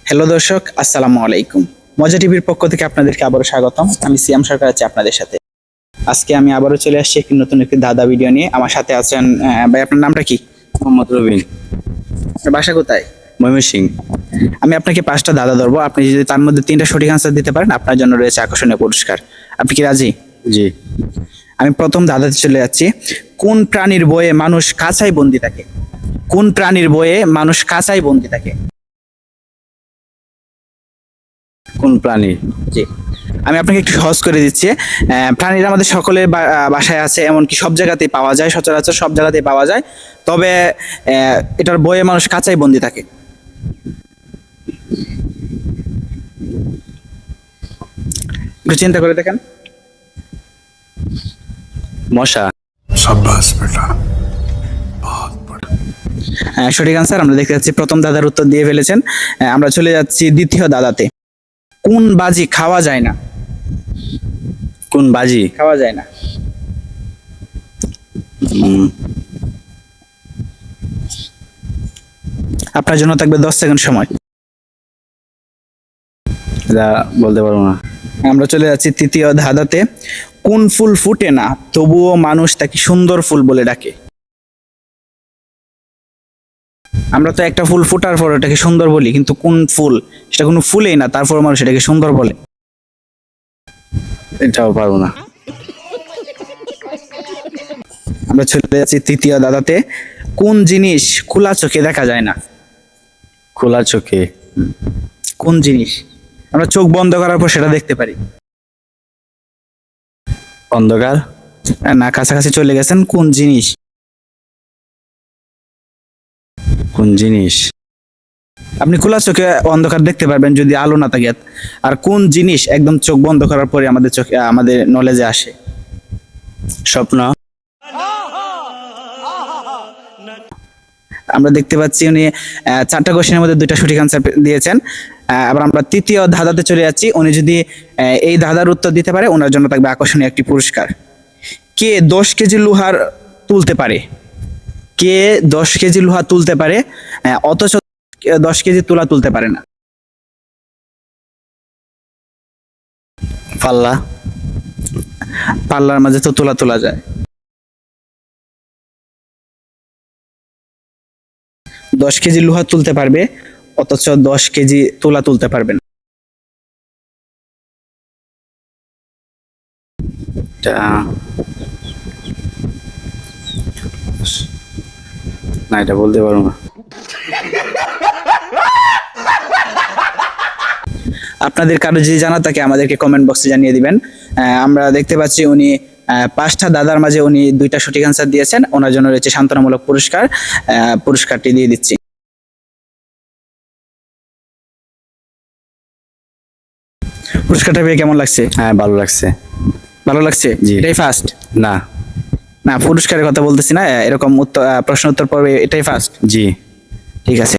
Hello দর্শক, আসসালামু আলাইকুম। মজা টিভির পক্ষ থেকে আপনাদেরকে আবারও স্বাগতম। আমি সিয়াম সরকার আছি আপনাদের সাথে। আজকে আমি আবারও চলে আসছি নতুন একটি দাদা ভিডিও নিয়ে। আমার সাথে আছেন ভাই, আপনার নামটা কি? মোহাম্মদ রবিন, আপনার বাসা কোথায়? ময়মনসিংহ। আমি আপনাকে 5টা দাদা ধরবো, আপনি যদি তার মধ্যে 3টা সঠিক আনসার দিতে পারেন আপনার জন্য রয়েছে আকর্ষণীয় পুরস্কার। আপনি কি রাজি? জি। আমি প্রথম দাদাতে চলে যাচ্ছি। কোন প্রাণীর বয়ে মানুষ কাঁচাই বন্দি থাকে? কোন প্রাণীর বয়ে মানুষ কাঁচাই বন্দি থাকে? কোন প্রাণী? জি, আমি আপনাকে একটু সহজ করে দিচ্ছি। প্রাণীরা আমাদের সকলের বাসায় আছে, এমনকি সব জায়গাতেই পাওয়া যায়, সচরাচর সব জায়গাতেই পাওয়া যায়। তবে এটার বয়ে মানুষ কাঁচাই বন্দি থাকে। একটু চিন্তা করে দেখেন। মশা। शाबाश बेटा। সঠিক আনসার। আমরা দেখতে যাচ্ছি প্রথম দাদার উত্তর দিয়ে ফেলেছেন। আমরা চলে যাচ্ছি দ্বিতীয় দাদাতে। কোন বাজি খাওয়া যায় না? কোন বাজি? খাওয়া যায় না। আপনার জন্য থাকবে 10 সেকেন্ড সময়। এটা বলতে পারবো না। আমরা চলে যাচ্ছি তৃতীয় ধাঁধাতে। কোন ফুল ফুটে না তবুও মানুষ তাকে সুন্দর ফুল বলে ডাকে? আমরা তো একটা ফুল ফুটার পর ওটাকে সুন্দর বলি, কিন্তু কোন ফুল, সেটা কোনো ফুলেই না, তারপর মানুষ এটাকে সুন্দর বলে? এটাও পারবো না। আমরা চলে যাচ্ছি তৃতীয় দাদাতে। কোন জিনিস খোলা চোখে দেখা যায় না? খোলা চোখে? কোন জিনিস আমরা চোখ বন্ধ করার পর সেটা দেখতে পারি? অন্ধকার? না, কাছাকাছি চলে গেছেন। কোন জিনিস? কোন জিনিস? আপনি খোলা চোখে অন্ধকার দেখতে পারবেন যদি আলো না থাকে। আর কোন জিনিস একদম চোখ বন্ধ করার পরে আমাদের চোখে, আমাদের নলেজে আসে? স্বপ্ন? আমরা দেখতে পাচ্ছি উনি 4টা কোশ্চেনের মধ্যে 2টা সঠিক আনসার দিয়েছেন। আবার আমরা তৃতীয় ধাঁধাতে চলে যাচ্ছি। উনি যদি এই ধাঁধার উত্তর দিতে পারে ওনার জন্য থাকবে আকর্ষণীয় একটি পুরস্কার। কে 10 কেজি লোহার তুলতে পারে? কে 10 কেজি লোহা তুলতে পারে অথচ 10 কেজি তুলা তুলতে পারে না? পাল্লা? পাল্লার মাঝে তো তুলা তোলা যায়। 10 কেজি লোহা তুলতে পারবে অথচ 10 কেজি তুলা তুলতে পারবে না। এটা না, এটা বলতে পারবো না। আপনাদের কারো যদি জানা থাকে আমাদেরকে কমেন্ট বক্সে জানিয়ে দিবেন। আমরা দেখতে পাচ্ছি উনি 5টা দাদার মাঝে উনি 2টা সঠিক আনসার দিয়েছেন। ওনার জন্য রয়েছে সান্ত্বনামূলক পুরস্কার। পুরস্কারটি দিয়ে দিচ্ছি। পুরস্কারটা পেয়ে কেমন লাগছে? হ্যাঁ, ভালো লাগছে। ভালো লাগছে? জি। এটাই ফার্স্ট? না। না, পুরস্কারের কথা বলতেছি না, এরকম প্রশ্ন উত্তর পর্বে এটাই ফার্স্ট? জি। ঠিক আছে।